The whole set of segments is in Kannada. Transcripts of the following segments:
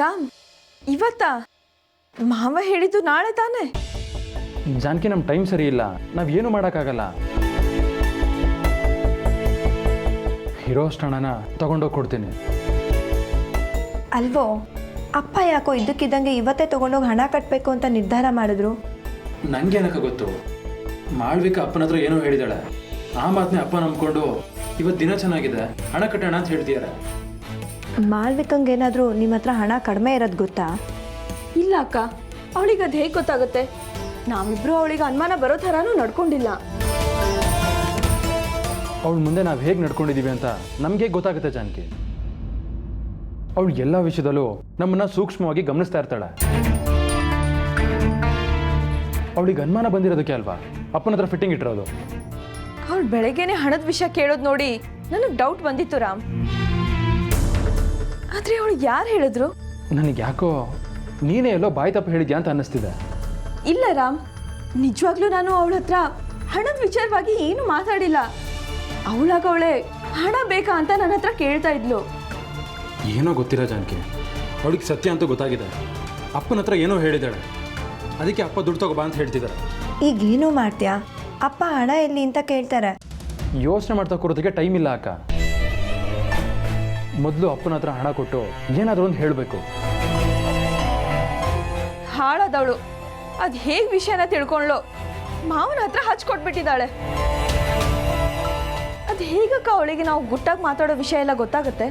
ರಾಮ್, ಇವತ್ತಾ? ಮಾವ ಹೇಳಿದ್ದು ನಾಳೆ ತಾನೆ? ಜಾನಕಿ, ನಮ್ಮ ಟೈಮ್ ಸರಿ ಇಲ್ಲ, ನಾವೇನು ಮಾಡೋಕ್ಕಾಗಲ್ಲ. ಇರೋ ಅಷ್ಟು ಹಣನ ತಗೊಂಡೋಗಿ ಕೊಡ್ತೀನಿ. ಅಲ್ವೋ, ಅಪ್ಪ ಯಾಕೋ ಇದ್ದಕ್ಕಿದ್ದಂಗೆ ಇವತ್ತೇ ತೊಗೊಂಡೋಗಿ ಹಣ ಕಟ್ಟಬೇಕು ಅಂತ ನಿರ್ಧಾರ ಮಾಡಿದ್ರು? ನನಗೇನಕ್ಕೆ ಗೊತ್ತು? ಮಾಳ್ವಿಕ ಅಪ್ಪನ ಹತ್ರ ಏನೋ ಹೇಳಿದಾಳೆ. ಆ ಮಾತನ್ನೇ ಅಪ್ಪ ನಂಬ್ಕೊಂಡು ಇವತ್ತು ದಿನ ಚೆನ್ನಾಗಿದೆ, ಹಣ ಕಟ್ಟೋಣ ಅಂತ ಹೇಳ್ತಿದ್ದಾರೆ. ಮಾಳ್ವಿಕಂಗೆ ಏನಾದರೂ ನಿಮ್ಮ ಹತ್ರ ಹಣ ಕಡಿಮೆ ಇರೋದು ಗೊತ್ತಾ? ಇಲ್ಲ ಅಕ್ಕ, ಅವಳಿಗೆ ಅದು ಹೇಗೆ ಗೊತ್ತಾಗುತ್ತೆ? ನಾವಿಬ್ರು ಅವಳಿಗೆ ಅನುಮಾನ ಬರೋ ಥರನೂ ನಡ್ಕೊಂಡಿಲ್ಲ. ಅವಳ ಮುಂದೆ ನಾವು ಹೇಗೆ ನಡ್ಕೊಂಡಿದ್ದೀವಿ ಅಂತ ನಮಗೆ ಗೊತ್ತಾಗುತ್ತೆ ಜಾನಕಿ. ಅವಳು ಎಲ್ಲ ವಿಷಯದಲ್ಲೂ ನಮ್ಮನ್ನು ಸೂಕ್ಷ್ಮವಾಗಿ ಗಮನಿಸ್ತಾ ಇರ್ತಾಳೆ. ಅವಳಿಗೆ ಅನುಮಾನ ಬಂದಿರೋದಕ್ಕೆ ಅಲ್ವಾ ಅಪ್ಪನ ಹತ್ರ ಫಿಟ್ಟಿಂಗ್ ಇಟ್ಟಿರೋದು. ಅವಳು ಬೆಳಗ್ಗೆನೆ ಹಣದ ವಿಷಯ ಕೇಳೋದು ನೋಡಿ ನನಗೆ ಡೌಟ್ ಬಂದಿತ್ತು ರಾಮ್. ಆದರೆ ಅವಳು ಯಾರು ಹೇಳಿದ್ರು? ನನಗೆ ಯಾಕೋ ನೀನೇ ಎಲ್ಲೋ ಬಾಯಿ ತಪ್ಪು ಹೇಳಿದ್ಯಾ ಅಂತ ಅನ್ನಿಸ್ತಿದೆ. ಇಲ್ಲ ರಾಮ್, ನಿಜವಾಗ್ಲೂ ನಾನು ಅವಳ ಹತ್ರ ಹಣದ ವಿಚಾರವಾಗಿ ಏನು ಮಾತಾಡಿಲ್ಲ. ಅವಳೇ ಹಣ ಬೇಕಾ ಅಂತ ನನ್ನ ಹತ್ರ ಕೇಳ್ತಾ ಇದ್ಲು. ಏನೋ ಗೊತ್ತಿಲ್ಲ ಜಾನಕಿ, ಅವಳಿಗೆ ಸತ್ಯ ಅಂತ ಗೊತ್ತಾಗಿದೆ. ಅಪ್ಪನ ಹತ್ರ ಏನೋ ಹೇಳಿದ್ದಾಳೆ, ಅದಕ್ಕೆ ಅಪ್ಪ ದುಡ್ಡು ತಗೋಬಾ ಅಂತ ಹೇಳ್ತಿದ್ದಾರೆ. ಈಗೇನು ಮಾಡ್ತೀಯಾ? ಅಪ್ಪ ಹಣ ಎಲ್ಲಿ ಅಂತ ಕೇಳ್ತಾರೆ. ಯೋಚನೆ ಮಾಡ್ತಾ ಕೂರೋದಕ್ಕೆ ಟೈಮ್ ಇಲ್ಲ ಅಕ್ಕ. ಮೊದಲು ಅಪ್ಪನ ಹತ್ರ ಹಣ ಕೊಟ್ಟು ಏನಾದರೂ ಒಂದು ಹೇಳಬೇಕು. ಹಾಳಾದವಳು ಅದು ಹೇಗೆ ವಿಷಯನ ತಿಳ್ಕೊಂಡ್ಲು, ಮಾವನ ಹತ್ರ ಹಚ್ಕೊಟ್ಬಿಟ್ಟಿದ್ದಾಳೆ. ಅದು ಹೇಗಕ್ಕ ಅವಳಿಗೆ ನಾವು ಗುಟ್ಟಾಗಿ ಮಾತಾಡೋ ವಿಷಯ ಎಲ್ಲ ಗೊತ್ತಾಗುತ್ತೆ?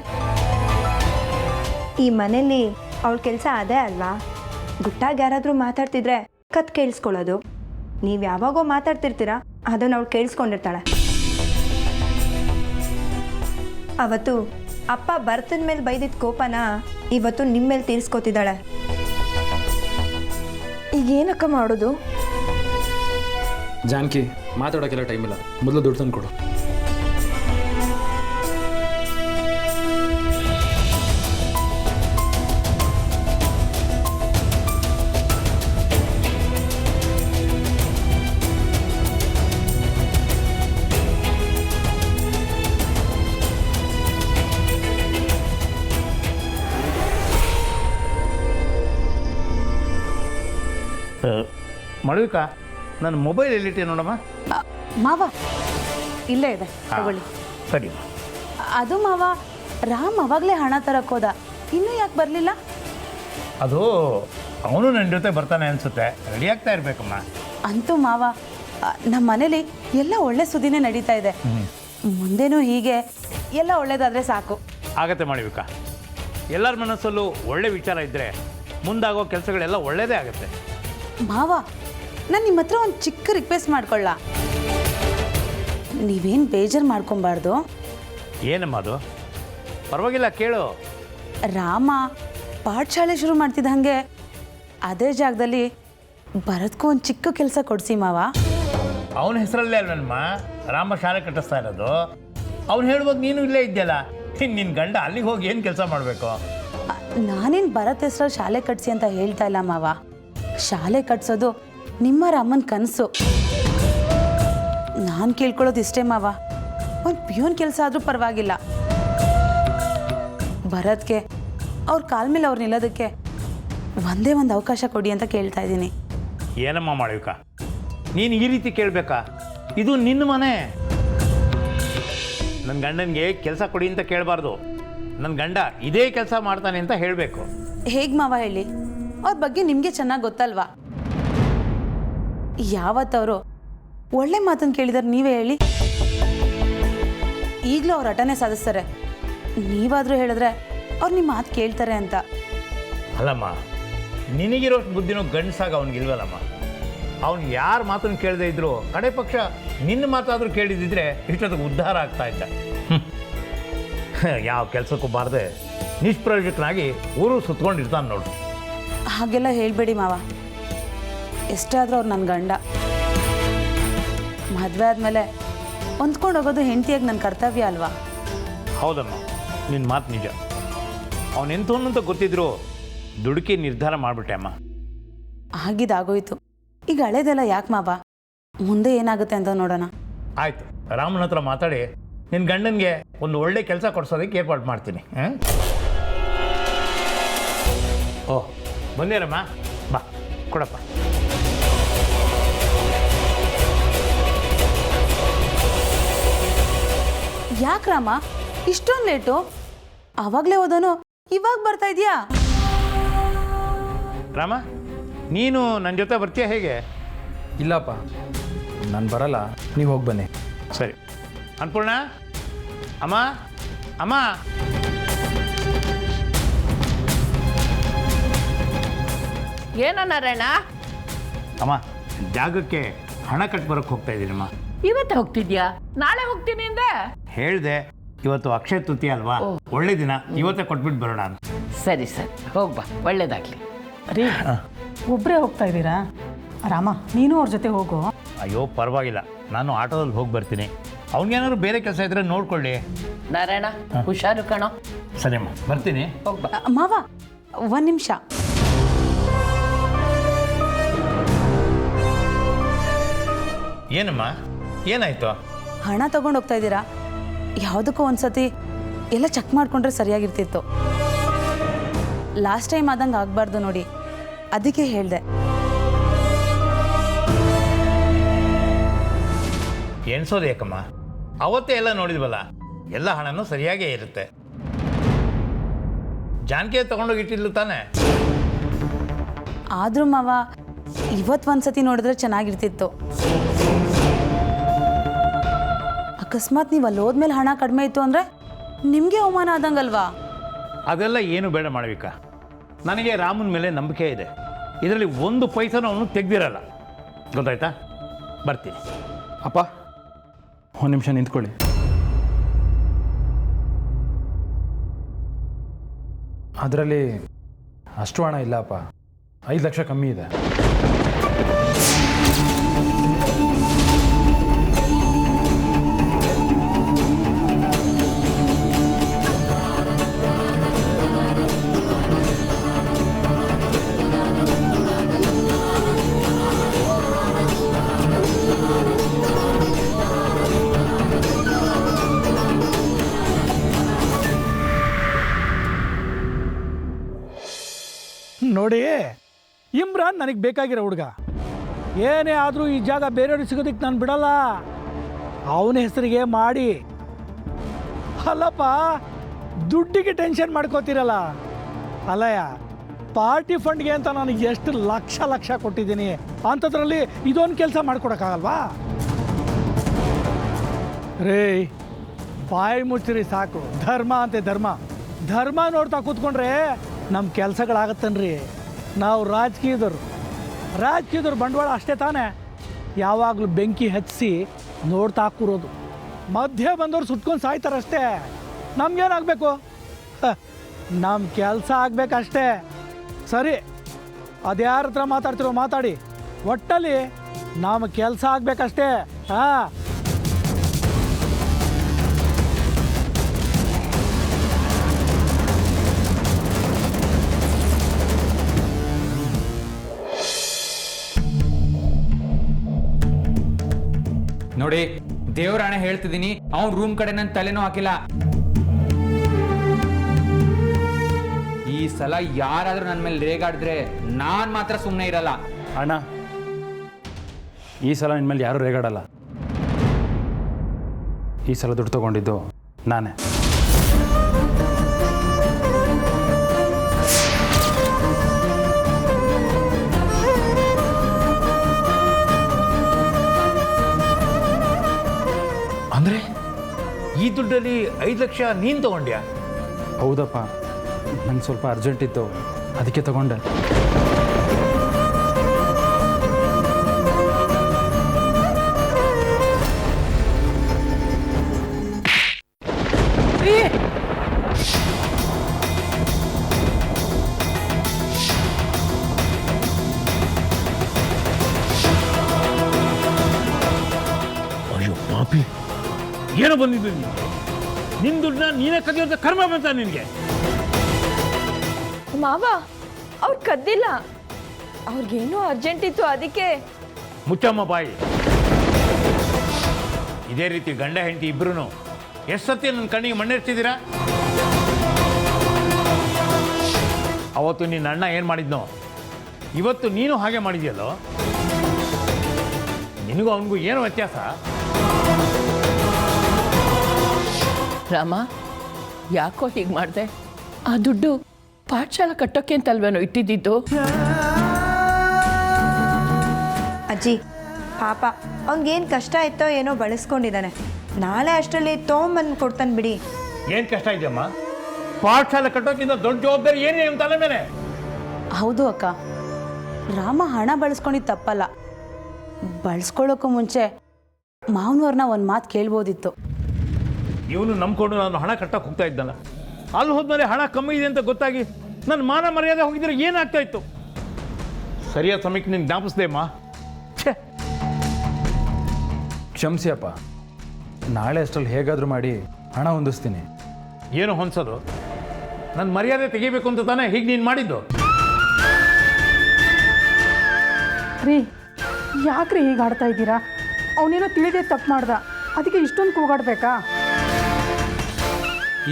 ಈ ಮನೇಲಿ ಅವಳ ಕೆಲಸ ಅದೇ ಅಲ್ವಾ? ಗುಟ್ಟಾಗಿ ಯಾರಾದರೂ ಮಾತಾಡ್ತಿದ್ರೆ ಕತ್ ಕೇಳಿಸ್ಕೊಳ್ಳೋದು. ನೀವು ಯಾವಾಗೋ ಮಾತಾಡ್ತಿರ್ತೀರಾ, ಅದನ್ನು ಅವಳು ಕೇಳಿಸ್ಕೊಂಡಿರ್ತಾಳೆ. ಅವತ್ತು ಅಪ್ಪ ಭರತನ ಮೇಲೆ ಬೈದಿದ್ದ ಕೋಪನ ಇವತ್ತು ನಿಮ್ಮ ಮೇಲೆ ತೀರಿಸ್ಕೊತಿದ್ದಾಳೆ. ಈಗೇನಕ್ಕ ಮಾಡೋದು? ಜಾನಕಿ, ಮಾತಾಡೋಕ್ಕೆಲ್ಲ ಟೈಮ್ ಇಲ್ಲ, ಮೊದಲು ದುಡ್ಡು ತಂದು ಕೊಡು. ಮಳುವಿಕ, ನನ್ನ ಮೊಬೈಲ್ ಎಲ್ಲಿಟ್ಟೆ ನೋಡಮ್ಮ. ಮಾವ ಇಲ್ಲೇ ಇದೆ, ತಗೊಳ್ಳಿ. ಸರಿ. ಅದು ಮಾವ, ರಾಮ್ ಅವಾಗಲೇ ಹಣ ತರಕ್ಕೋದ, ಇನ್ನೂ ಯಾಕೆ ಬರಲಿಲ್ಲ? ಅದು ಅವನು ನನ್ನ ಜೊತೆ ಬರ್ತಾನೆ ಅನಿಸುತ್ತೆ, ರೆಡಿ ಆಗ್ತಾ ಇರಬೇಕಮ್ಮ. ಅಂತೂ ಮಾವ, ನಮ್ಮ ಮನೇಲಿ ಎಲ್ಲ ಒಳ್ಳೆ ಸುದ್ದಿನೇ ನಡೀತಾ ಇದೆ. ಮುಂದೇನೂ ಹೀಗೆ ಎಲ್ಲ ಒಳ್ಳೇದಾದರೆ ಸಾಕು. ಆಗತ್ತೆ ಮಳುವಿಕ, ಎಲ್ಲರ ಮನಸ್ಸಲ್ಲೂ ಒಳ್ಳೆ ವಿಚಾರ ಇದ್ದರೆ ಮುಂದಾಗೋ ಕೆಲಸಗಳೆಲ್ಲ ಒಳ್ಳೆಯದೇ ಆಗುತ್ತೆ. ಮಾವ, ನಾನು ನಿಮ್ಮ ಹತ್ರ ಒಂದು ಚಿಕ್ಕ ರಿಕ್ವೆಸ್ಟ್ ಮಾಡ್ಕೊಳ್ಳ. ನೀವೇನು ಬೇಜಾರು ಮಾಡ್ಕೊಬಾರ್ದು. ಏನಮ್ಮ ಅದು? ಪರವಾಗಿಲ್ಲ, ಕೇಳು. ರಾಮ ಪಾಠಶಾಲೆ ಶುರು ಮಾಡ್ತಿದ್ದ ಹಾಗೆ ಅದೇ ಜಾಗದಲ್ಲಿ ಭರತ್ಗೂ ಒಂದು ಚಿಕ್ಕ ಕೆಲಸ ಕೊಡಿಸಿ ಮಾವ. ಅವನ ಹೆಸರಲ್ಲೇ ಅಲ್ವಮ್ಮ ರಾಮ ಶಾಲೆ ಕಟ್ಟಿಸ್ತಾ ಇರೋದು. ಅವ್ನು ಹೇಳುವಾಗ ನೀನು ಇಲ್ಲೇ ಇದ್ದೆಯಲ್ಲ, ನಿನ್ನ ಗಂಡ ಅಲ್ಲಿಗೆ ಹೋಗಿ ಏನು ಕೆಲಸ ಮಾಡಬೇಕು? ನಾನೇನು ಭರತ್ ಹೆಸರಲ್ಲಿ ಶಾಲೆ ಕಟ್ಸಿ ಅಂತ ಹೇಳ್ತಾ ಇಲ್ಲ ಮಾವ. ಶಾಲೆ ಕಟ್ಸೋದು ನಿಮ್ಮ ರಾಮನ ಕನಸು. ನಾನು ಕೇಳ್ಕೊಳ್ಳೋದು ಇಷ್ಟೇ ಮಾವ, ಒಂದು ಪ್ಯೂನ್ ಕೆಲಸ ಆದರೂ ಪರವಾಗಿಲ್ಲ. ಭರತ್ಗೆ ಅವ್ರ ಕಾಲ ಮೇಲೆ ಅವ್ರು ನಿಲ್ಲೋದಕ್ಕೆ ಒಂದೇ ಒಂದು ಅವಕಾಶ ಕೊಡಿ ಅಂತ ಕೇಳ್ತಾ ಇದ್ದೀನಿ. ಏನಮ್ಮ ಮಾಡ್ಬೇಕಾ? ನೀನು ಈ ರೀತಿ ಕೇಳಬೇಕಾ? ಇದು ನಿನ್ನ ಮನೆ. ನನ್ನ ಗಂಡನಿಗೆ ಕೆಲಸ ಕೊಡಿ ಅಂತ ಕೇಳಬಾರ್ದು. ನನ್ನ ಗಂಡ ಇದೇ ಕೆಲಸ ಮಾಡ್ತಾನೆ ಅಂತ ಹೇಳಬೇಕು. ಹೇಗೆ ಮಾವ ಹೇಳಿ? ಅವ್ರ ಬಗ್ಗೆ ನಿಮಗೆ ಚೆನ್ನಾಗಿ ಗೊತ್ತಲ್ವಾ? ಯಾವತ್ತವರು ಒಳ್ಳೆ ಮಾತನ್ನು ಕೇಳಿದಾರೆ ನೀವೇ ಹೇಳಿ? ಈಗಲೂ ಅವ್ರ ಹಠನೇ ಸಾಧಿಸ್ತಾರೆ. ನೀವಾದರೂ ಹೇಳಿದ್ರೆ ಅವ್ರು ನಿಮ್ಮ ಮಾತು ಕೇಳ್ತಾರೆ ಅಂತ. ಅಲ್ಲಮ್ಮ, ನಿನಗಿರೋಷ್ಟು ಬುದ್ಧಿನೂ ಗಂಡಸಾಗ ಅವನಿಗಿಲ್ವಲ್ಲಮ್ಮ. ಅವ್ನು ಯಾರ ಮಾತನ್ನು ಕೇಳದೇ ಇದ್ರು ಕಡೆ ಪಕ್ಷ ನಿನ್ನ ಮಾತಾದರೂ ಕೇಳಿದಿದ್ರೆ ಇಷ್ಟೊತ್ತಿಗೆ ಉದ್ಧಾರ ಆಗ್ತಾ ಇದ್ದ. ಯಾವ ಕೆಲಸಕ್ಕೂ ಬಾರದೆ ನಿಷ್ಪ್ರಯೋಜಕನಾಗಿ ಊರು ಸುತ್ಕೊಂಡಿರ್ತಾನೆ ನೋಡು. ಹಾಗೆಲ್ಲ ಹೇಳಬೇಡಿ ಮಾವ. ಎಷ್ಟಾದರೂ ಅವ್ರು ನನ್ನ ಗಂಡ. ಮದುವೆ ಆದಮೇಲೆ ಹೊಂದ್ಕೊಂಡು ಹೋಗೋದು ಹೆಂಡತಿಯಾಗಿ ನನ್ನ ಕರ್ತವ್ಯ ಅಲ್ವಾ? ಹೌದಮ್ಮ, ನಿನ್ನ ಮಾತು ನಿಜ. ಅವನೆಂಥವನು ಅಂತ ಗೊತ್ತಿದ್ರು ದುಡುಕಿ ನಿರ್ಧಾರ ಮಾಡಿಬಿಟ್ಟೆ ಅಮ್ಮ. ಆಗಿದ್ದಾಗೋಯ್ತು. ಈಗ ಹಳೇದೆಲ್ಲ ಯಾಕೆ ಮಾವ? ಮುಂದೆ ಏನಾಗುತ್ತೆ ಅಂತ ನೋಡೋಣ. ಆಯಿತು, ರಾಮನ ಹತ್ರ ಮಾತಾಡಿ ನಿನ್ನ ಗಂಡನಿಗೆ ಒಂದು ಒಳ್ಳೆ ಕೆಲಸ ಕೊಡಿಸೋದಕ್ಕೆ ಏರ್ಪಾಡು ಮಾಡ್ತೀನಿ. ಓಹ್ ಬಂದೇರಮ್ಮ, ಬಾ ಕೊಡಪ್ಪ. ಯಾಕೆ ರಾಮ ಇಷ್ಟೊಂದು ಲೇಟು? ಆವಾಗಲೇ ಹೋದನು, ಇವಾಗ ಬರ್ತಾ ಇದೆಯಾ? ರಾಮ, ನೀನು ನನ್ನ ಜೊತೆ ಬರ್ತೀಯ ಹೇಗೆ? ಇಲ್ಲಪ್ಪ, ನಾನು ಬರಲ್ಲ, ನೀವು ಹೋಗಿ ಬನ್ನಿ. ಸರಿ. ಅನ್ಪೂರ್ಣ, ಅಮ್ಮ ಅಮ್ಮ, ಏನೋ ನಾರಾಯಣ, ಅಮ್ಮ ಜಾಗಕ್ಕೆ ಹಣ ಕಟ್ಟಿ ಬರೋಕ್ಕೆ ಹೋಗ್ತಾ ಇದ್ದೀನಮ್ಮ. ಇವತ್ತು ಹೋಗ್ತಿದ್ಯಾ? ನಾಳೆ ಹೋಗ್ತೀನಿ ಅಂದೆ. ಹೇಳಿದೆ, ಇವತ್ತು ಅಕ್ಷಯ ತೃತೀಯ ಅಲ್ವಾ, ಒಳ್ಳೆ ದಿನ, ಇವತ್ತೇ ಕೊಟ್ಬಿಟ್ಟು ಬರೋಣ ಅಂತ. ಸರಿ ಸರಿ, ಹೋಗ್ಬಾ, ಒಳ್ಳೇದಾಗ್ಲಿ. ರೀ, ಒಬ್ಬರೇ ಹೋಗ್ತಾ ಇದ್ದೀರಾ? ರಾಮ, ನೀನು ಅವ್ರ ಜೊತೆ ಹೋಗು. ಅಯ್ಯೋ ಪರವಾಗಿಲ್ಲ, ನಾನು ಆಟೋದಲ್ಲಿ ಹೋಗಿ ಬರ್ತೀನಿ. ಅವ್ನಿಗೇನಾದ್ರು ಬೇರೆ ಕೆಲಸ ಇದ್ರೆ ನೋಡ್ಕೊಳ್ಳಿ. ನಾರಾಯಣ, ಹುಷಾರು ಕಣೋ. ಸರಿ ಅಮ್ಮ, ಬರ್ತೀನಿ. ಹೋಗ್ಬಾ. ಮಾವ, ಒಂದು ನಿಮಿಷ. ಏನಮ್ಮ, ಏನಾಯ್ತು? ಹಣ ತಗೊಂಡು ಹೋಗ್ತಾ ಇದ್ದೀರಾ? ಯಾವುದಕ್ಕೂ ಒಂದ್ಸತಿ ಎಲ್ಲ ಚೆಕ್ ಮಾಡಿಕೊಂಡ್ರೆ ಸರಿಯಾಗಿರ್ತಿತ್ತು. ಲಾಸ್ಟ್ ಟೈಮ್ ಆದಂಗೆ ಆಗಬಾರ್ದು ನೋಡಿ, ಅದಕ್ಕೆ ಹೇಳಿದೆ. ಎಣ್ಸೋದು ಯಾಕಮ್ಮ? ಅವತ್ತೇ ಎಲ್ಲ ನೋಡಿದ್ವಲ್ಲ, ಎಲ್ಲ ಹಣನೂ ಸರಿಯಾಗೇ ಇರುತ್ತೆ. ಜಾನಕಿ ತಗೊಂಡೋಗಿಟ್ಟಿದ್ಲು ತಾನೆ? ಆದರೂ ಮಾವ, ಇವತ್ತು ಒಂದ್ಸತಿ ನೋಡಿದ್ರೆ ಚೆನ್ನಾಗಿರ್ತಿತ್ತು. ಅಕಸ್ಮಾತ್ ನೀವು ಅಲ್ಲಿ ಹೋದ್ಮೇಲೆ ಹಣ ಕಡಿಮೆ ಇತ್ತು ಅಂದರೆ ನಿಮಗೆ ಅವಮಾನ ಆದಂಗಲ್ವಾ? ಅದೆಲ್ಲ ಏನು ಬೇಡ ಮಾಡ್ಬೇಕ. ನನಗೆ ರಾಮನ ಮೇಲೆ ನಂಬಿಕೆ ಇದೆ. ಇದರಲ್ಲಿ ಒಂದು ಪೈಸನೂ ಅವನು ತೆಗ್ದಿರಲ್ಲ, ಗೊತ್ತಾಯ್ತಾ? ಬರ್ತೀನಿ. ಅಪ್ಪ, ಒಂದು ನಿಮಿಷ ನಿಂತ್ಕೊಳ್ಳಿ. ಅದರಲ್ಲಿ ಅಷ್ಟು ಹಣ ಇಲ್ಲ ಅಪ್ಪ, 5 ಲಕ್ಷ ಕಮ್ಮಿ ಇದೆ. ನೋಡಿ, ಇಮ್ರಾನ್ ನನಗೆ ಬೇಕಾಗಿರೋ ಹುಡುಗ. ಏನೇ ಆದರೂ ಈ ಜಾಗ ಬೇರೆಯವ್ರಿಗೆ ಸಿಗೋದಕ್ಕೆ ನಾನು ಬಿಡಲ್ಲ. ಅವನ ಹೆಸರಿಗೆ ಮಾಡಿ. ಅಲ್ಲಪ್ಪ, ದುಡ್ಡಿಗೆ ಟೆನ್ಷನ್ ಮಾಡ್ಕೋತಿರಲ್ಲ. ಅಲ್ಲಯ್ಯ, ಪಾರ್ಟಿ ಫಂಡ್ಗೆ ಅಂತ ನಾನು ಎಷ್ಟು ಲಕ್ಷ ಕೊಟ್ಟಿದ್ದೀನಿ, ಅಂಥದ್ರಲ್ಲಿ ಇದೊಂದು ಕೆಲಸ ಮಾಡ್ಕೊಡೋಕ್ಕಾಗಲ್ವಾ? ರೇ, ಬಾಯಿ ಮುಚ್ಚಿರಿ ಸಾಕು. ಧರ್ಮ ಅಂತೆ ಧರ್ಮ ನೋಡ್ತಾ ಕೂತ್ಕೊಂಡ್ರೆ ನಮ್ಮ ಕೆಲಸಗಳಾಗತ್ತನ್ರಿ. ನಾವು ರಾಜಕೀಯದವ್ರು ಬಂಡವಾಳ ಅಷ್ಟೇ ತಾನೇ, ಯಾವಾಗಲೂ ಬೆಂಕಿ ಹಚ್ಚಿಸಿ ನೋಡ್ತಾ ಕೂರೋದು. ಮಧ್ಯೆ ಬಂದವ್ರು ಸುಟ್ಕೊಂಡು ಸಾಯ್ತಾರಷ್ಟೇ. ನಮ್ಗೇನಾಗಬೇಕು? ನಮ್ಮ ಕೆಲಸ ಆಗಬೇಕಷ್ಟೇ. ಸರಿ, ಅದ್ಯಾರ ಹತ್ರ ಮಾತಾಡ್ತಿರೋ ಮಾತಾಡಿ, ಒಟ್ಟಲ್ಲಿ ನಮ್ಮ ಕೆಲಸ ಆಗಬೇಕಷ್ಟೇ. ಹಾಂ, ನೋಡಿ, ದೇವರಾಣೆ ಹೇಳ್ತಿದ್ದೀನಿ, ಅವ್ನ ರೂಮ್ ಕಡೆ ನನ್ನ ತಲೆನೂ ಹಾಕಿಲ್ಲ. ಈ ಸಲ ಯಾರಾದ್ರೂ ನನ್ನ ಮೇಲೆ ರೇಗಾಡಿದ್ರೆ ನಾನ್ ಮಾತ್ರ ಸುಮ್ಮನೆ ಇರಲ್ಲ. ಅಣ್ಣ, ಈ ಸಲ ನಿನ್ನ ಮೇಲೆ ಯಾರೂ ರೇಗಾಡಲ್ಲ. ಈ ಸಲ ದುಡ್ಡು ತಗೊಂಡಿದ್ದು ನಾನೇ. ಅಂದರೆ ಈ ದುಡ್ಡಲ್ಲಿ 5 ಲಕ್ಷ ನೀನು ತಗೊಂಡ್ಯಾ? ಹೌದಪ್ಪ, ನಂಗೆ ಸ್ವಲ್ಪ ಅರ್ಜೆಂಟ್ ಇತ್ತು, ಅದಕ್ಕೆ ತಗೊಂಡೆ. ಅಯ್ಯೋ ಪಾಪಿ, ಏನೋ ಬಂದಿದ್ದು ನೀನು. ನಿನ್ನ ದುಡ್ಡನ್ನ ನೀನೇ ಕದಿಯೋದ ಕರ್ಮ ಬಂತ ನಿನಗೆ. ಮಾವ, ಅವ್ರು ಕದ್ದಿಲ್ಲ, ಅವ್ರಿಗೇನೋ ಅರ್ಜೆಂಟ್ ಇತ್ತು, ಅದಕ್ಕೆ. ಮುಚ್ಚಮ್ಮ ಬಾಯಿ. ಇದೇ ರೀತಿ ಗಂಡ ಹೆಂಡತಿ ಇಬ್ರು ಎಷ್ಟು ಸತಿ ನನ್ನ ಕಣ್ಣಿಗೆ ಮಣ್ಣೆರ್ಚಿದ್ದೀರಾ? ಅವತ್ತು ನಿನ್ನ ಅಣ್ಣ ಏನು ಮಾಡಿದ್ನೋ ಇವತ್ತು ನೀನು ಹಾಗೆ ಮಾಡಿದ್ಯಲ್ಲೋ. ನಿನಗೂ ಅವನಿಗೂ ಏನು ವ್ಯತ್ಯಾಸ? ರಾಮ, ಯಾಕೋ ಹೀಗೆ ಮಾಡಿದೆ? ಆ ದುಡ್ಡು ಪಾಠಶಾಲೆ ಕಟ್ಟೋಕೆ ಅಂತಲ್ವೇನೋ ಇಟ್ಟಿದ್ದಿದ್ದು? ಅಜ್ಜಿ ಪಾಪ ಅವ್ನಿಗೇನು ಕಷ್ಟ ಇತ್ತೋ ಏನೋ ಬಳಸ್ಕೊಂಡಿದ್ದಾನೆ. ನಾಳೆ ಅಷ್ಟರಲ್ಲಿ ತೊಗೊಂಬಂದು ಕೊಡ್ತಾನೆ ಬಿಡಿ. ಏನು ಕಷ್ಟ ಇದೆಯಮ್ಮ? ಪಾಠಶಾಲೆ ಕಟ್ಟೋಕ್ಕಿಂತ ದೊಡ್ಡ ಜವಾಬ್ದಾರಿ ಏನೇ ನಿಮ್ಮ ತಲೆ ಮೇಲೆ? ಹೌದು ಅಕ್ಕ, ರಾಮ ಹಣ ಬಳಸ್ಕೊಂಡಿದ್ದು ತಪ್ಪಲ್ಲ. ಬಳಸ್ಕೊಳ್ಳೋಕ್ಕೂ ಮುಂಚೆ ಮಾವನವ್ರನ್ನ ಒಂದು ಮಾತು ಕೇಳ್ಬೋದಿತ್ತು. ಇವನು ನಂಬ್ಕೊಂಡು ನಾನು ಹಣ ಕಟ್ಟಕ್ಕೆ ಹೋಗ್ತಾ ಇದ್ದಲ್ಲ, ಅಲ್ಲಿ ಹೋದ್ಮೇಲೆ ಹಣ ಕಮ್ಮಿ ಇದೆ ಅಂತ ಗೊತ್ತಾಗಿ ನನ್ನ ಮಾನ ಮರ್ಯಾದೆ ಹೋಗಿದ್ರೆ ಏನಾಗ್ತಾ ಇತ್ತು? ಸರಿಯಾದ ಸಮಯಕ್ಕೆ ನೀನು ಜ್ಞಾಪಿಸ್ದೆ ಅಮ್ಮ. ಛೇ, ಕ್ಷಮಿಸಿ ಅಪ್ಪ. ನಾಳೆ ಅಷ್ಟರಲ್ಲಿ ಹೇಗಾದರೂ ಮಾಡಿ ಹಣ ಹೊಂದಿಸ್ತೀನಿ. ಏನು ಹೊಂದ್ಸೋದು? ನನ್ನ ಮರ್ಯಾದೆ ತೆಗಿಬೇಕು ಅಂತ ತಾನೇ ಹೀಗೆ ನೀನು ಮಾಡಿದ್ದು? ರೀ ಯಾಕ್ರಿ ಹೀಗೆ ಆಡ್ತಾ ಇದ್ದೀರಾ? ಅವನೇನೋ ತಿಳಿದೇ ತಪ್ಪು ಮಾಡ್ದ, ಅದಕ್ಕೆ ಇಷ್ಟೊಂದು ಕೂಗಾಡ್ಬೇಕಾ?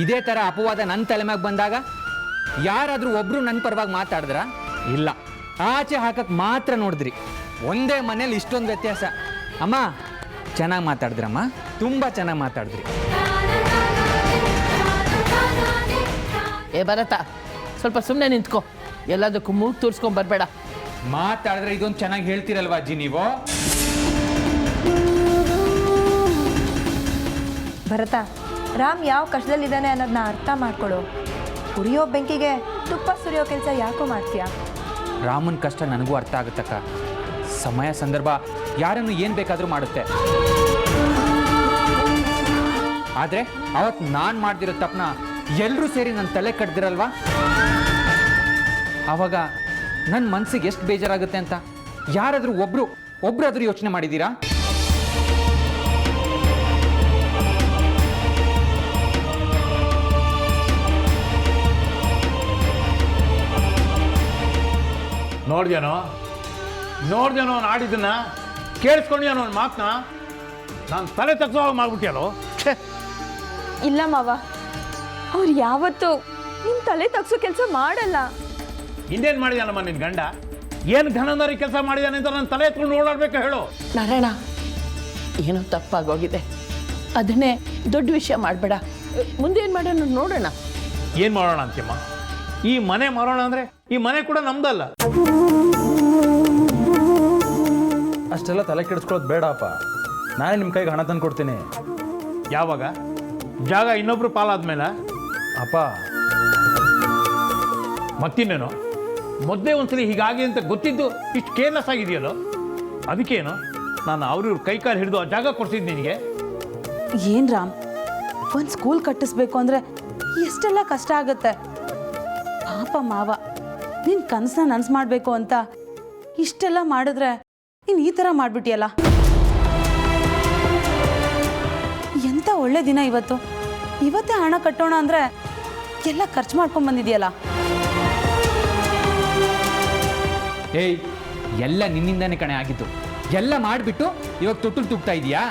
ಇದೇ ಥರ ಅಪವಾದ ನನ್ನ ತಲೆ ಮ್ಯಾಗ ಬಂದಾಗ ಯಾರಾದರೂ ಒಬ್ರು ನನ್ನ ಪರವಾಗಿ ಮಾತಾಡಿದ್ರ? ಇಲ್ಲ, ಆಚೆ ಹಾಕಕ್ಕೆ ಮಾತ್ರ ನೋಡಿದ್ರಿ. ಒಂದೇ ಮನೇಲಿ ಇಷ್ಟೊಂದು ವ್ಯತ್ಯಾಸ. ಅಮ್ಮ ಚೆನ್ನಾಗಿ ಮಾತಾಡಿದ್ರಮ್ಮ, ತುಂಬ ಚೆನ್ನಾಗಿ ಮಾತಾಡಿದ್ರಿ. ಏ ಭರತ, ಸ್ವಲ್ಪ ಸುಮ್ಮನೆ ನಿಂತ್ಕೊ. ಎಲ್ಲದಕ್ಕೂ ಮೂಗು ತೋರಿಸ್ಕೊಂಡ್ ಬರಬೇಡ. ಮಾತಾಡಿದ್ರೆ ಇದೊಂದು ಚೆನ್ನಾಗಿ ಹೇಳ್ತೀರಲ್ವಾ ಅಜ್ಜಿ ನೀವು? ಭರತ, ರಾಮ್ ಯಾವ ಕಷ್ಟದಲ್ಲಿದ್ದಾನೆ ಅನ್ನೋದನ್ನ ಅರ್ಥ ಮಾಡ್ಕೊಳ್ಳು. ಉರಿಯೋ ಬೆಂಕಿಗೆ ತುಪ್ಪ ಸುರಿಯೋ ಕೆಲಸ ಯಾಕೋ ಮಾಡ್ತೀಯಾ? ರಾಮನ ಕಷ್ಟ ನನಗೂ ಅರ್ಥ ಆಗುತ್ತಕ್ಕ. ಸಮಯ ಸಂದರ್ಭ ಯಾರನ್ನು ಏನು ಬೇಕಾದರೂ ಮಾಡುತ್ತೆ. ಆದರೆ ಅವತ್ತು ನಾನು ಮಾಡ್ದಿರೋ ತಪ್ಪನ್ನ ಎಲ್ಲರೂ ಸೇರಿ ನನ್ನ ತಲೆ ಕಟ್ದಿರಲ್ವಾ? ಆವಾಗ ನನ್ನ ಮನಸ್ಸಿಗೆ ಎಷ್ಟು ಬೇಜಾರಾಗುತ್ತೆ ಅಂತ ಯಾರಾದರೂ ಒಬ್ಬರಾದರೂ ಯೋಚನೆ ಮಾಡಿದ್ದೀರಾ? ನೋಡ್ದೇನೋ ಆಡಿದ್ದನ್ನ ಕೇಳಿಸ್ಕೊಂಡ್ಯಾನೋ ಒಂದು ಮಾತನ್ನ ನಾನು ತಲೆ ತಗ್ಸೋ ಮಾಡ್ಬಿಟ್ಟಿಯಲ್ಲೋ. ಛೇ, ಇಲ್ಲ ಮಾವ, ಅವ್ರು ಯಾವತ್ತೂ ನಿಮ್ಮ ತಲೆ ತಗ್ಸೋ ಕೆಲಸ ಮಾಡಲ್ಲ. ಇನ್ನೇನು ಮಾಡಿದಾನಮ್ಮ ನಿನ್ನ ಗಂಡ? ಏನು ಘನದಾರಿ ಕೆಲಸ ಮಾಡಿದಾನೆ ಅಂತ ನನ್ನ ತಲೆ ಎತ್ಕೊಂಡು ಓಡಾಡ್ಬೇಕು ಹೇಳು. ನಾರಾಯಣ, ಏನೋ ತಪ್ಪಾಗೋಗಿದೆ, ಅದನ್ನೇ ದೊಡ್ಡ ವಿಷಯ ಮಾಡಬೇಡ. ಮುಂದೆ ಏನು ಮಾಡೋಣ ನೋಡೋಣ. ಏನು ಮಾಡೋಣ ಅಂತೀಮ್ಮ? ಈ ಮನೆ ಮಾರೋಣ ಅಂದರೆ ಈ ಮನೆ ಕೂಡ ನಮ್ದಲ್ಲ. ಅಷ್ಟೆಲ್ಲ ತಲೆ ಕೆಡಿಸ್ಕೊಳ್ಳೋದು ಬೇಡ ಅಪ್ಪ. ನಾನೇ ನಿಮ್ಮ ಕೈಗೆ ಹಣ ತಂದು ಕೊಡ್ತೀನಿ. ಯಾವಾಗ? ಜಾಗ ಇನ್ನೊಬ್ರು ಪಾಲಾದ್ಮೇಲೆ? ಅಪ್ಪ, ಮತ್ತಿನ್ನೇನು? ಮೊದಲೇ ಒಂದ್ಸಲಿ ಹೀಗಾಗಿ ಅಂತ ಗೊತ್ತಿದ್ದು ಇಷ್ಟು ಕೇರ್ಲೆಸ್ ಆಗಿದೆಯಲ್ಲೋ. ಅದಕ್ಕೇನು ನಾನು ಅವ್ರಿವ್ರ ಕೈಕಾಲು ಹಿಡಿದು ಆ ಜಾಗ ಕೊಡ್ಸಿದ್ದು ನಿನಗೆ? ಏನು ರಾಮ್, ಒಂದು ಸ್ಕೂಲ್ ಕಟ್ಟಿಸ್ಬೇಕು ಅಂದರೆ ಎಷ್ಟೆಲ್ಲ ಕಷ್ಟ ಆಗುತ್ತೆ. ಪಾಪ ಮಾವ, ನಿನ್ನ ಕನಸನ್ನ ನನಸು ಮಾಡಬೇಕು ಅಂತ ಇಷ್ಟೆಲ್ಲ ಮಾಡಿದ್ರೆ ನೀನು ಈ ಥರ ಮಾಡಿಬಿಟ್ಟಿಯಲ್ಲ. ಎಂಥ ಒಳ್ಳೆ ದಿನ ಇವತ್ತು. ಇವತ್ತೇ ಹಣ ಕಟ್ಟೋಣ ಅಂದರೆ ಎಲ್ಲ ಖರ್ಚು ಮಾಡ್ಕೊಂಡು ಬಂದಿದೆಯಲ್ಲ. ಏಯ್, ಎಲ್ಲ ನಿನ್ನಿಂದಾನೇ ಕಣೆ ಆಗಿದ್ದು. ಎಲ್ಲ ಮಾಡಿಬಿಟ್ಟು ಇವಾಗ ತೊಟ್ಟಲು ತುಗ್ತಾ ಇದೀಯಾ?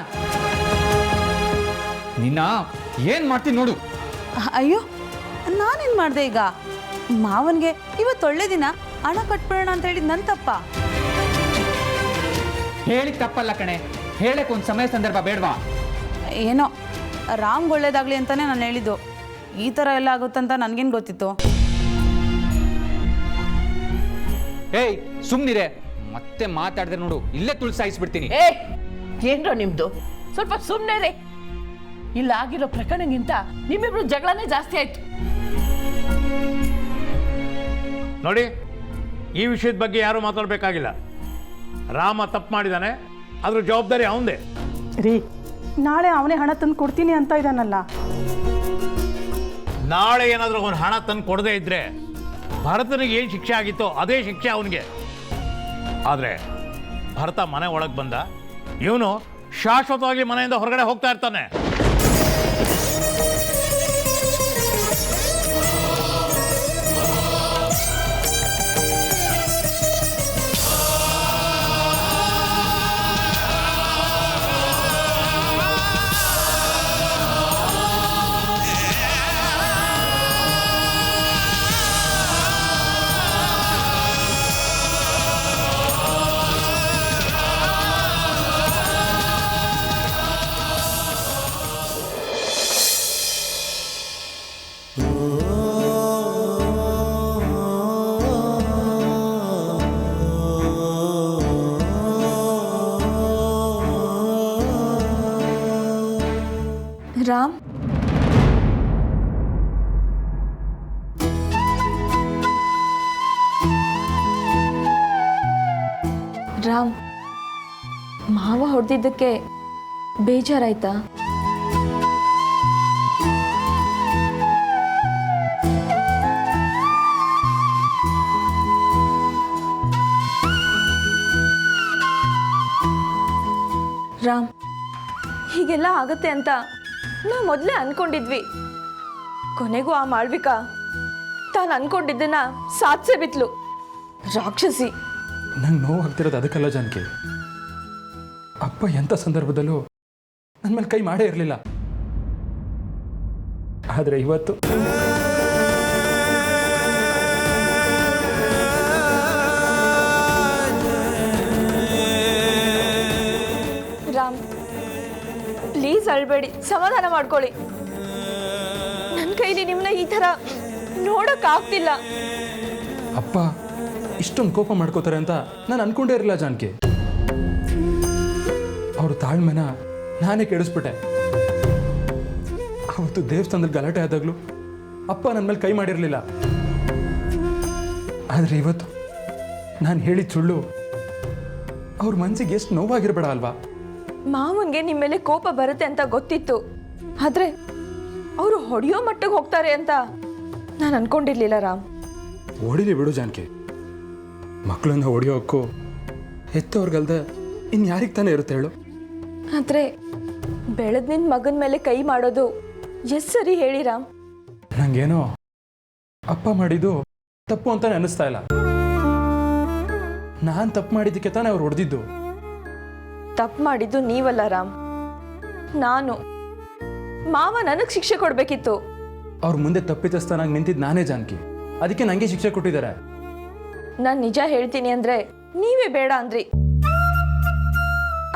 ನಿನ್ನ ಏನು ಮಾಡ್ತೀನಿ ನೋಡು. ಅಯ್ಯೋ, ನಾನೇನು ಮಾಡಿದೆ ಈಗ? ಮಾವನಿಗೆ ಇವತ್ತು ಒಳ್ಳೆ ದಿನ, ಹಣ ಕಟ್ಬಿಡೋಣ ಅಂತ ಹೇಳಿದ್ ನನ್ನ ತಪ್ಪ? ಹೇಳಿ ತಪ್ಪಲ್ಲ ಕಣೆ, ಹೇಳಕ್ಕೆ ಒಂದು ಸಮಯ ಸಂದರ್ಭ ಬೇಡವಾ? ಏನೋ ರಾಮ್ಗೆ ಒಳ್ಳೇದಾಗಲಿ ಅಂತಲೇ ನಾನು ಹೇಳಿದ್ದು. ಈ ಥರ ಎಲ್ಲ ಆಗುತ್ತಂತ ನನಗೇನು ಗೊತ್ತಿತ್ತು? ಏಯ್ ಸುಮ್ಮನಿರೆ, ಮತ್ತೆ ಮಾತಾಡಿದ್ರೆ ನೋಡು ಇಲ್ಲೇ ತುಳ್ಸಾಯಿಸ್ಬಿಡ್ತೀನಿ. ಏ, ಏನ್ರೋ ನಿಮ್ದು? ಸ್ವಲ್ಪ ಸುಮ್ಮನೆ ರೀ. ಇಲ್ಲ ಆಗಿರೋ ಪ್ರಕರಣಗಿಂತ ನಿಮ್ಮಿಬ್ರು ಜಗಳನೇ ಜಾಸ್ತಿ ಆಯ್ತು. ನೋಡಿ, ಈ ವಿಷಯದ ಬಗ್ಗೆ ಯಾರೂ ಮಾತಾಡಬೇಕಾಗಿಲ್ಲ. ರಾಮ ತಪ್ಪು ಮಾಡಿದ್ದಾನೆ, ಅದ್ರ ಜವಾಬ್ದಾರಿ ಅವನದೇ. ರೀ, ನಾಳೆ ಅವನೇ ಹಣ ತಂದು ಕೊಡ್ತೀನಿ ಅಂತ ಇದ್ದಾನಲ್ಲ. ನಾಳೆ ಏನಾದರೂ ಅವನು ಹಣ ತಂದು ಕೊಡದೇ ಇದ್ರೆ ಭರತನಿಗೆ ಏನು ಶಿಕ್ಷೆ ಆಗಿತ್ತೋ ಅದೇ ಶಿಕ್ಷೆ ಅವನಿಗೆ. ಆದರೆ ಭರತ ಮನೆ ಒಳಗೆ ಬಂದ, ಇವನು ಶಾಶ್ವತವಾಗಿ ಮನೆಯಿಂದ ಹೊರಗಡೆ ಹೋಗ್ತಾ ಇರ್ತಾನೆ. ರಾಮ್, ಮಾವ ಹೊಡೆದಿದ್ದಕ್ಕೆ ಬೇಜಾರಾಯ್ತಾ? ರಾಮ್, ಹೀಗೆಲ್ಲ ಆಗತ್ತೆ ಅಂತ ನಾವು ಮೊದಲೇ ಅನ್ಕೊಂಡಿದ್ವಿ. ಕೊನೆಗೂ ಆ ಮಾಳ್ವಿಕಾ ತಾನು ಅನ್ಕೊಂಡಿದ್ದನ್ನ ಸಾಧಿಸೇ ಬಿಟ್ಲು. ರಾಕ್ಷಸಿ. ನಂಗೆ ನೋವಾಗ್ತಿರೋದು ಅದಕ್ಕಲ್ಲ ಜಾನಕಿ. ಅಪ್ಪ ಎಂಥ ಸಂದರ್ಭದಲ್ಲೂ ನನ್ನ ಮೇಲೆ ಕೈ ಮಾಡೇ ಇರಲಿಲ್ಲ. ಆದರೆ ಇವತ್ತು ರಾಮ್, ಪ್ಲೀಸ್ ಅಳ್ಬೇಡಿ, ಸಮಾಧಾನ ಮಾಡ್ಕೊಳ್ಳಿ. ನನ್ನ ಕೈಲಿ ನಿಮ್ಮನ್ನ ಈ ಥರ ನೋಡೋಕ್ಕಾಗ್ತಿಲ್ಲ. ಅಪ್ಪ ಇಷ್ಟೊಂದು ಕೋಪ ಮಾಡ್ಕೋತಾರೆ ಅಂತ ನಾನು ಅನ್ಕೊಂಡೇ ಇರಲಿಲ್ಲ ಜಾನಕಿ. ಅವ್ರ ತಾಳ್ಮೆನ ನಾನೇ ಕೆಡಿಸ್ಬಿಟ್ಟೆ. ಅವತ್ತು ದೇವಸ್ಥಾನದಲ್ಲಿ ಗಲಾಟೆ ಆದಾಗಲೂ ಅಪ್ಪ ನನ್ನ ಮೇಲೆ ಕೈ ಮಾಡಿರಲಿಲ್ಲ. ಆದರೆ ಇವತ್ತು ನಾನು ಹೇಳಿದ ಸುಳ್ಳು ಅವ್ರ ಮನಸ್ಸಿಗೆ ಎಷ್ಟು ನೋವಾಗಿರಬೇಡ ಅಲ್ವಾ? ಮಾವನ್ಗೆ ನಿಮ್ಮ ಮೇಲೆ ಕೋಪ ಬರುತ್ತೆ ಅಂತ ಗೊತ್ತಿತ್ತು. ಆದರೆ ಅವರು ಹೊಡೆಯೋ ಮಟ್ಟಿಗೆ ಹೋಗ್ತಾರೆ ಅಂತ ನಾನು ಅನ್ಕೊಂಡಿರ್ಲಿಲ್ಲ ರಾಮ್. ಹೊಡಿಲಿ ಬಿಡು ಜಾನಕಿ. ಮಕ್ಕಳನ್ನ ಹೊಡೆಯೋ ಹಕ್ಕು ಹೆತ್ತವ್ರಿಗಲ್ದೆ ಇನ್ಯಾರಿಗೆ ತಾನೇ ಇರುತ್ತೆ ಹೇಳು? ಆದರೆ ಬೆಳೆದ ನಿನ್ನ ಮಗನ ಮೇಲೆ ಕೈ ಮಾಡೋದು ಎಷ್ಟು ಸರಿ ಹೇಳಿ ರಾಮ್? ನಂಗೇನೋ ಅಪ್ಪ ಮಾಡಿದ್ದು ತಪ್ಪು ಅಂತಾನೆ ಅನ್ನಿಸ್ತಾ ಇಲ್ಲ. ನಾನು ತಪ್ಪು ಮಾಡಿದ್ದಕ್ಕೆ ತಾನೇ ಅವ್ರು ಹೊಡೆದಿದ್ದು. ತಪ್ಪು ಮಾಡಿದ್ದು ನೀವಲ್ಲ ರಾಮ್, ನಾನು. ಮಾವ ನನಗೆ ಶಿಕ್ಷೆ ಕೊಡಬೇಕಿತ್ತು. ಅವ್ರ ಮುಂದೆ ತಪ್ಪಿತಸ್ಥನಾಗಿ ನಿಂತಿದ್ದು ನಾನೇ ಜಾನಕಿ. ಅದಕ್ಕೆ ನನಗೆ ಶಿಕ್ಷೆ ಕೊಟ್ಟಿದ್ದಾರೆ. ನಾನು ನಿಜ ಹೇಳ್ತೀನಿ ಅಂದರೆ ನೀವೇ ಬೇಡ ಅಂದ್ರಿ.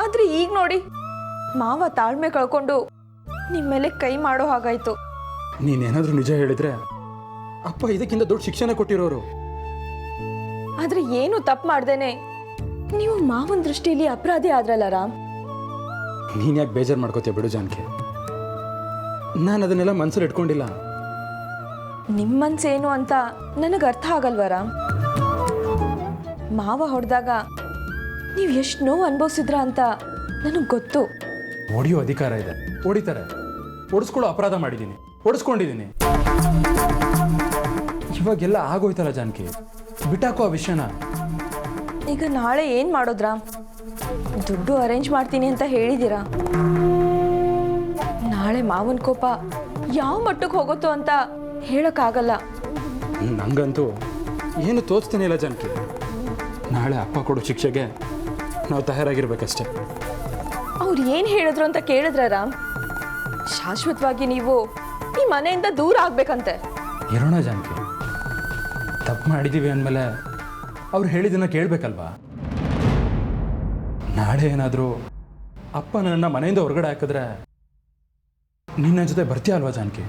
ಆದರೆ ಈಗ ನೋಡಿ, ಮಾವ ತಾಳ್ಮೆ ಕಳ್ಕೊಂಡು ನಿಮ್ಮ ಮೇಲೆ ಕೈ ಮಾಡೋ ಹಾಗಾಯ್ತು. ನೀನೇನಾದರೂ ನಿಜ ಹೇಳಿದ್ರೆ ಅಪ್ಪ ಇದಕ್ಕಿಂತ ದೊಡ್ಡ ಶಿಕ್ಷಣ ಕೊಟ್ಟಿರೋರು. ಆದರೆ ಏನು ತಪ್ಪು ಮಾಡ್ದೇನೆ ನೀವು ಮಾವನ ದೃಷ್ಟಿಯಲ್ಲಿ ಅಪರಾಧಿ ಆದ್ರಲ್ಲ ರಾಮ್. ನೀನು ಯಾಕೆ ಬೇಜಾರು ಮಾಡ್ಕೋತೀಯ ಬಿಡು ಜಾನಕಿ. ನಾನು ಅದನ್ನೆಲ್ಲ ಮನಸ್ಸಲ್ಲಿ ಇಟ್ಕೊಂಡಿಲ್ಲ. ನಿಮ್ಮ ಮನ್ಸೇನು ಅಂತ ನನಗೆ ಅರ್ಥ ಆಗಲ್ವ ರಾಮ್? ಮಾವ ಹೊಡೆದಾಗ ನೀವು ಎಷ್ಟು ನೋವು ಅನುಭವಿಸಿದ್ರ ಅಂತ ನನಗೆ ಗೊತ್ತು. ಹೊಡೆಯೋ ಅಧಿಕಾರ ಇದೆ, ಹೊಡಿತಾರೆ. ಹೊಡಿಸ್ಕೊಳ್ಳೋ ಅಪರಾಧ ಮಾಡಿದ್ದೀನಿ, ಹೊಡಿಸ್ಕೊಂಡಿದ್ದೀನಿ. ಇವಾಗೆಲ್ಲ ಆಗೋಯ್ತಲ್ಲ ಜಾನಕಿ, ಬಿಟ್ಟಾಕೋ ಆ ವಿಷಯನ. ಈಗ ನಾಳೆ ಏನು ಮಾಡೋದು ರಾಮ್? ದುಡ್ಡು ಅರೇಂಜ್ ಮಾಡ್ತೀನಿ ಅಂತ ಹೇಳಿದ್ದೀರಾ. ನಾಳೆ ಮಾವನ ಕೋಪ ಯಾವ ಮಟ್ಟಕ್ಕೆ ಹೋಗುತ್ತೋ ಅಂತ ಹೇಳೋಕ್ಕಾಗಲ್ಲ. ನಂಗಂತೂ ಏನು ತೋರಿಸ್ತೀನಿ ಇಲ್ಲ ಜಾನಕಿ. ನಾಳೆ ಅಪ್ಪ ಕೊಡೋ ಶಿಕ್ಷೆಗೆ ನಾವು ತಯಾರಾಗಿರ್ಬೇಕಷ್ಟೆ. ಅವ್ರು ಏನು ಹೇಳಿದ್ರು ಅಂತ ಕೇಳಿದ್ರ ರಾಮ್? ಶಾಶ್ವತವಾಗಿ ನೀವು ಈ ಮನೆಯಿಂದ ದೂರ ಆಗ್ಬೇಕಂತೆ. ಇರೋಣ ಜಾನಕಿ. ತಪ್ಪು ಮಾಡಿದ್ದೀವಿ ಅಂದಮೇಲೆ ಅವ್ರು ಹೇಳಿದ್ದನ್ನು ಕೇಳಬೇಕಲ್ವಾ? ನಾಳೆ ಏನಾದರೂ ಅಪ್ಪ ನನ್ನನ್ನು ಮನೆಯಿಂದ ಹೊರಗಡೆ ಹಾಕಿದ್ರೆ ನಿನ್ನ ಜೊತೆ ಬರ್ತೀಯ ಅಲ್ವಾ ಜಾನಕಿ?